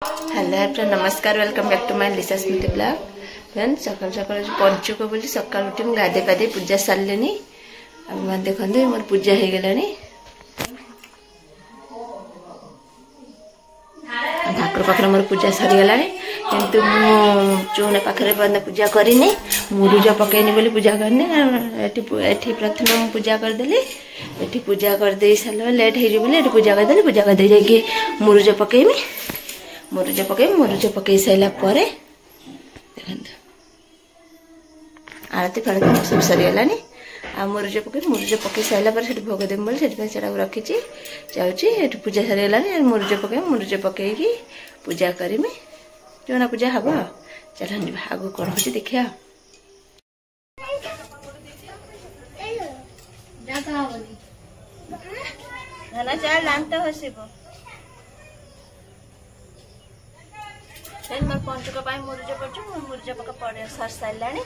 Hello friend नमस्कार welcome back to my लिसा स्मृति ब्लॉग। फ्रेंड सकाल सकाल पंचुक बोली सकाल उठी मुझे गाधे पाधे पूजा सारे मैंने देखते मोर पूजा हो गलानी ठाकुर पाखे मोर पूजा सरीगला किंतु चौना पाखे बंद पूजा करनी मुरुज पकईनी बोली पूजा करनी एठी प्रथम मुझे पूजा करदेली एठी पूजा करदे सारे लेट हो पूजा करदेली पूजा करदे जाकि मुरुज पकईमी मुरुज पकई सारा पर देखते आरती फारती सब सरीगलानी आ मुरुज पकई सारा पर भोग देवी बोली से रखी जाऊँगी पूजा सरीगलानी मुरुज पकईकी पूजा करमी जोना पूजा हम चल आगू कौन हो देखिया मोर पंचुक मुरुज पड़ू मुरुज पका सर सारे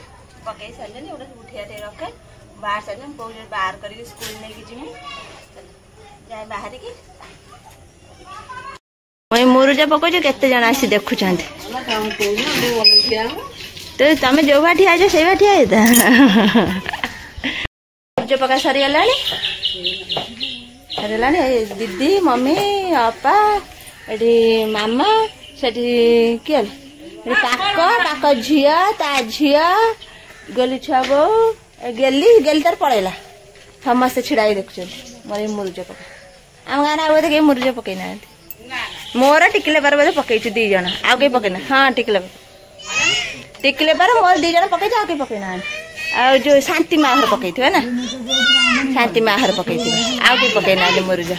पकई सारे गोटे उठिया रखे बाहर सारे कौन बाहर कर स्कूल नहीं जीमी जाए बाहर की मैं मुरुज पकाऊ केते जन आसी देखुं तो तुम जो भाटी आज से भाटी मुरुज पका सरीगला दीदी मम्मी अपा ये मामा से किए काक झील ता झील गली छुआ बो गेली तार पड़ेगा समस्ते छिड़ा देखुं मोर मुरुज पका आम गाँव बोधे कहीं मुरुज पकई ना मोर टिकले पर बोधे पकई दी जन आउ कहीं पकईना हाँ टिकले पर मोर दी जन पकई आउ कहीं पकईना आ जो शांति माहर पकई थे ना शांति माहर पकई आउ कहीं पकईना मुरुज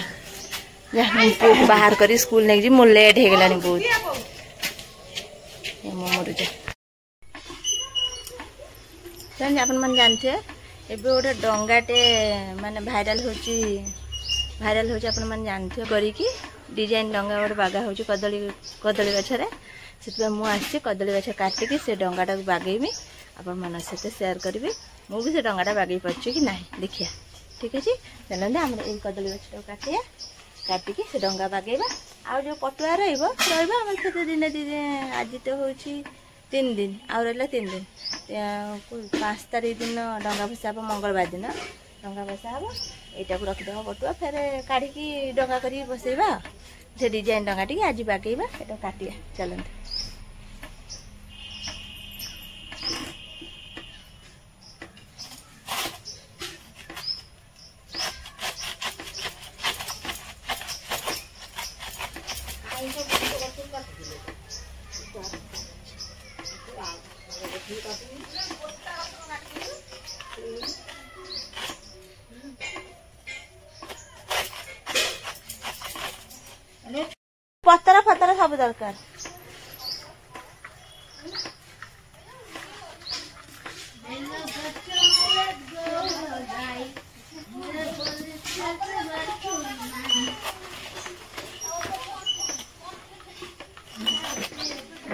पुओ को बाहर कर स्कूल नहीं जी मो लेट हो गलानी बहुत मुरुज अपन मन जानते एबे गोटे डंगाटे माने भाइराल होची अपन मन जानते करी डिजाइन डंगा गोटे बागा हो कदली गछरे से मुझे कदली गछ काटिकी से डंगाटा को बागेमी अपन मन सहित सेयार करी मुझे से डंगाटा बागे पार्ची कि ना देखिया ठीक अच्छे चलते आम ये कदली गछ काटिया काटिकी से डंगा बागेबा आ जो पटुआ रही दिन दिन आज तो हूँ 3 दिन आउ रहा 3 दिन 5 तारीख दिन डंगा भसा हम मंगलवार दिन डंगा भसा हम यहाँ को रखिदेव पटुआ फेर काढ़ी डंगा कर बसैबा से डिजाइन डंगा टी आज बागेबा ये काटिया चलते पतरा फतरा सब दरकार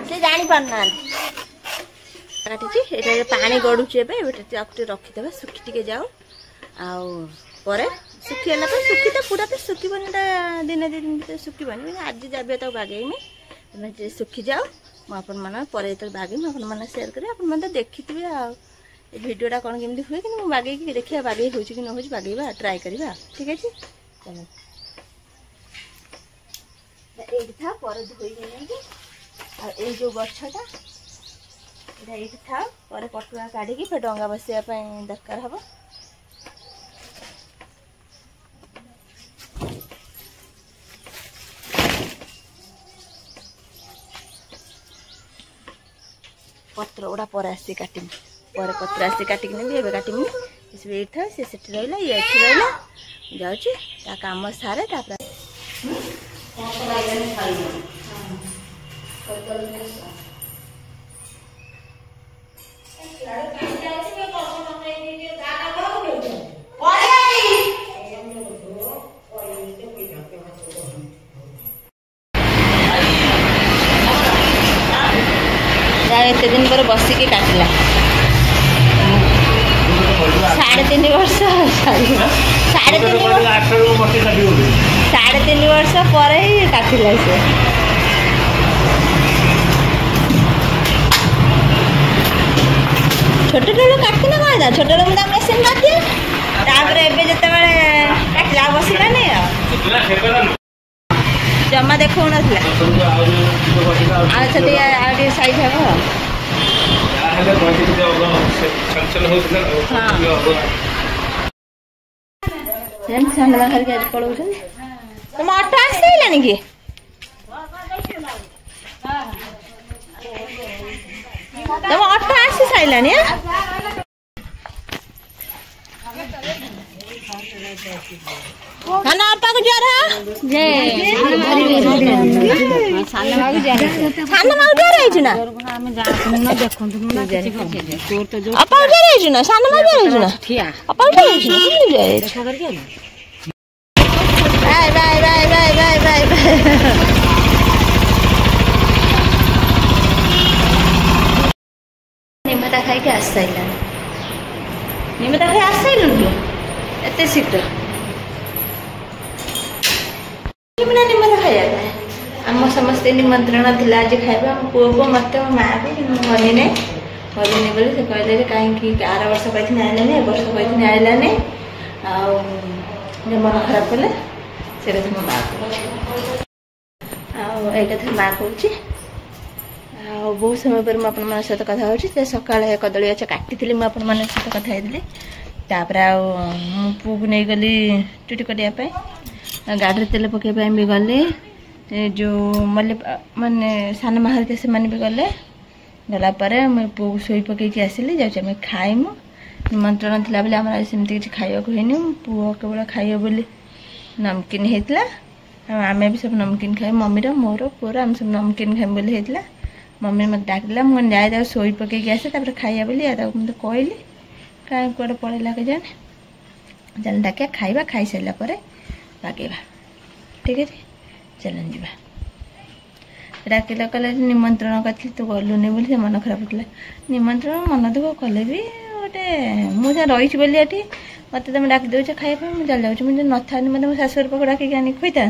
से जानी पारना काटी पानी गड़ुचे रखीदे सुखी टे जाओ आउ सुखीगला सुखी तो पूरा तो सुखीबन दिन दिन सुखीबन आज जब तो बागेमी सुखी जाओ मुझे जो बागेमी अपन सेयार करें अपन देखी थे भिडटा कौन केमी हुए कि बागे देखिए बागे हो कि न बागेबा ट्राए करवा ठीक अच्छे चलो ये था पर धोई जो गछटा ये था पर पटुआ काढ़ी फिर डंगा बसवाई दरकार हम पत्र गुड़ा पर आसी काटमी पर पत्र आसी काटिक नहीं काटमी ये था सी रहा ये रहा जाऊँ काम सारे एत दिन पर बसिकी काटला 3.5 वर्ष 3.5 वर्ष पर ही काटिला से छोटे बेलू काटना कौन छोटे बेलू मुझे मेसीन काटे तापर एबे जतबेले काटला बसिला नहीं जमा देखो नथिला अच्छा साइज हे सामना घर के पड़ो तुम ऑटो आसलानी कि तुम ऑटो आसी साइलानी खाना आपा को ज्वर है जे साना मागु ज्वर है ना हम जात न देखो तुम तो जो आपा ज्वर है ना साना मागु ज्वर है ना ठिया आपा ज्वर है ना देखो करके bye bye bye bye bye bye निमता खाई के आस साइला निमता खाई आस साइलु एते शीघ्र निमता खाया आम समस्ते निमंत्रण थिला आज खाइबा पुओ को मत माँ भी गलिने गलिने बोली से कहले कहीं आर वर्ष कही आइलानी ए वर्ष कही आइलानी मन खराब कले से कथा माँ कथा माँ कह बहुत समय पर मुझे सहित कथा हो सका कदली गच काटी मुझे सहित कथा होती तापर पू को नहीं गली चुटी कटापी गाड़ी तेल पकड़ भी गले जो मल्ले माने सान माहर से भी गले गलापर मुझे पू को शोई पकईकी आसली जाऊँ खाइमु निमंत्रण थी बोले आम सेमती किसी खाया हुई पुओ केवल खाइब बोली नमकीन होता आम भी सब नमकीन खाई मम्मी मोर पुअर आम सब नमकीन खाइम बोली होता मम्मी मत डाकला मुझे जाए शोई पकईकी आसे खाइया बोली मत कहली कहीं कौटे पलैला के जाने चल डाकिया खाइबा खाई सारा पर बागेबा ठीक है चलन जा डाकिला कले निमंत्रण कर तू गलुनि बोली मन खराब होता निमंत्रण मन दुख कले भी गोटे मुझे रही बोली ये मत तुम डाक दे खाइबा मुझे चल जाऊँ मुझे न था मतलब मो शाशुर पाक डाक आनी खुई था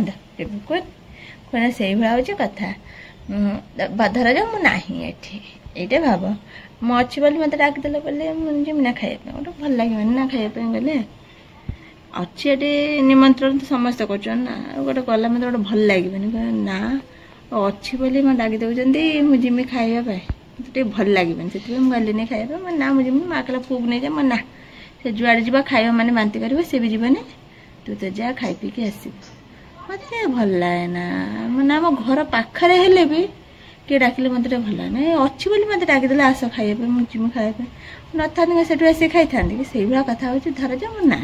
कौन से भाई हूँ कथा बधर जो मुझे ये भाव मु अच्छी बोली मत डाकदेल बोले मुझे ना खाइबा गोटे भल लगे ना खाइबा गले अच्छी ये निमंत्रण तो समस्त कर गोटे गला मत गोटे भल लगे ना अच्छी बोली मैं डाक दौरान मुझे खाइबा मत भल लगे से गली नहीं खाइबा ना मुझे माँ कहला पुक नहीं जा ना से जुआड़े जा खाइबा मैंने बांति कर सी भी जीवन तू तो जा खाई पीकी आस मत भल लगे ना आम घर पाखे हेले भी किए डाकिले मत भल लगे अच्छी बोली मत डाकदेला आस खाइबा मुझे खाइबा न था से आसिक खाई था कि से भाया कथा हो धर जा मो ना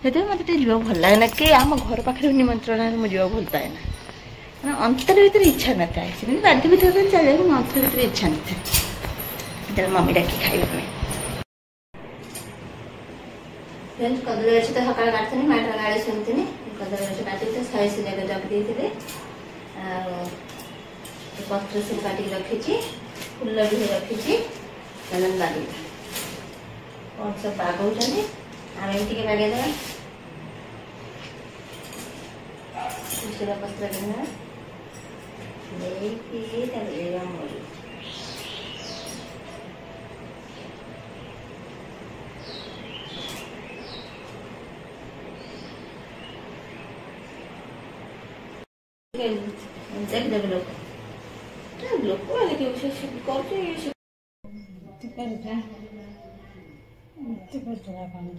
से मत जा भल लगे ना कि आम घर पाखे निमंत्रण मुझे भल पाए ना अंतर भर इच्छा न था से बाध्य भी चले अंतर भर इच्छा न था मम्मी डाकी खाइबा कदली गच तो सका काटनी माटर गाड़ी शुणी कदली गच काटी तो शहे जगह रखी पत्र सब काटिक रखी फूल भी रखी चलन बागे कौन सब बागौं आम टे बागेदेवा तुलसीरा पत्र देना देख देख लोक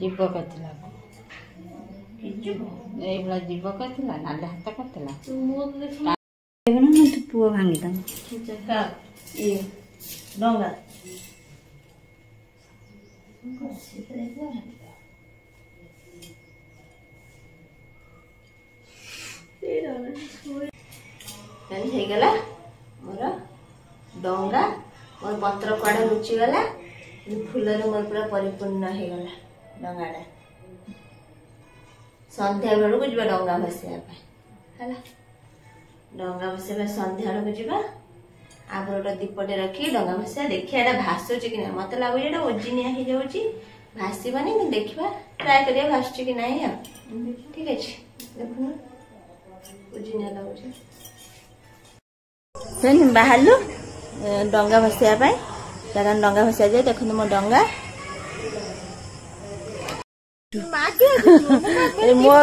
जीव करला जीव करला नाले हाथ करला पुओ भांगी ये डंगा ହେଇଗଲା मोर डंगा मोर पत्र कड़ा लुचिगला फूल मोर पूरा परिपूर्ण हो गला डंगाटा संध्या बेलू को जा डंगा भसैया है डंगा भसैया संध्या बेलू जा आगे गोटे दीपटे रखी डंगा भसैया देखिए भासुची कि ना मत लगुच ओजनिया हो जाऊँगी भासबनी देखा ट्राए करिया भासुची कि ना ठीक अच्छे देखुन ओजनिया लगुच बाहर डंगा भसैया जगह डंगा भसा जाए। देखो मो डंगा मो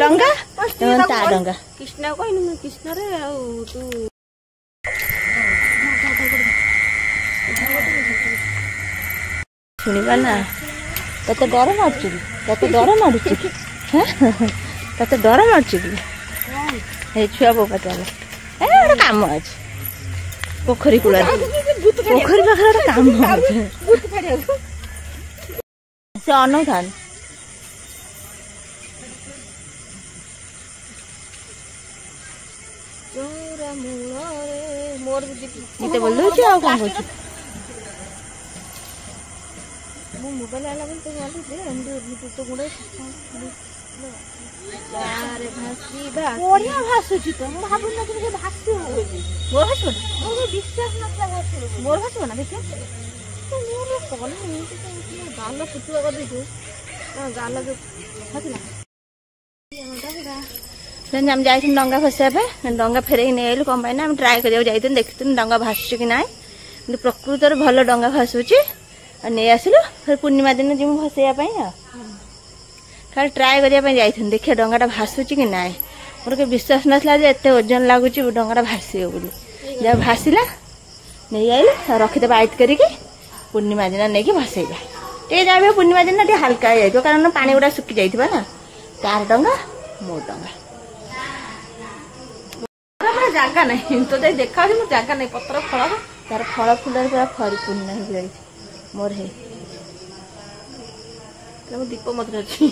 डंगा ता डंगा कृष्णा कहनी कृष्ण रे तू शुणा ना तते डर मारुच तते डर मारुच तते डर मारुच छुआ बो पचारे गोटे कम अच्छे पोखरी कूल पोखरी पाखे गोटे कम से अनु था मत बोल दे कौन कर मोबाइल आला तो तो गुड़े बढ़िया भाषुची तो भाव ना भाषी मोर भाषो मोर विश्वास ना मोर भाषो ना देखिए मोर कल गाल फुटुआ कर दे गाल जो हम जाए डंगा फसा डंगा फेरे नहीं आलु कम पाई हम ट्राए कर देखते डंगा भाषुची कि ना कि प्रकृत भल डंगा भाषुची नहीं आसिलु फिर पूर्णिमा दिन जी भसैया खाली ट्राए करने देखिए डंगाटा भाषुची कि ना मोर के विश्वास नाला एत ओजन लगुच डंगाटा भाषिब बोली जब भाषिला नहीं आइल रखीदे आइट करके पूर्णिमा दिन नहीं भसैया टे जब पूर्णिमा दिन टे हल्का हो जाए कारण पानी गुड़ा सुखी जाइए ना तार डंगा मो डंगा जगह नहीं तो देखा जगह नहीं पत्र फल तार फल फूल पूरा परिपूर्ण हो जाए मोर है दीप मत अच्छी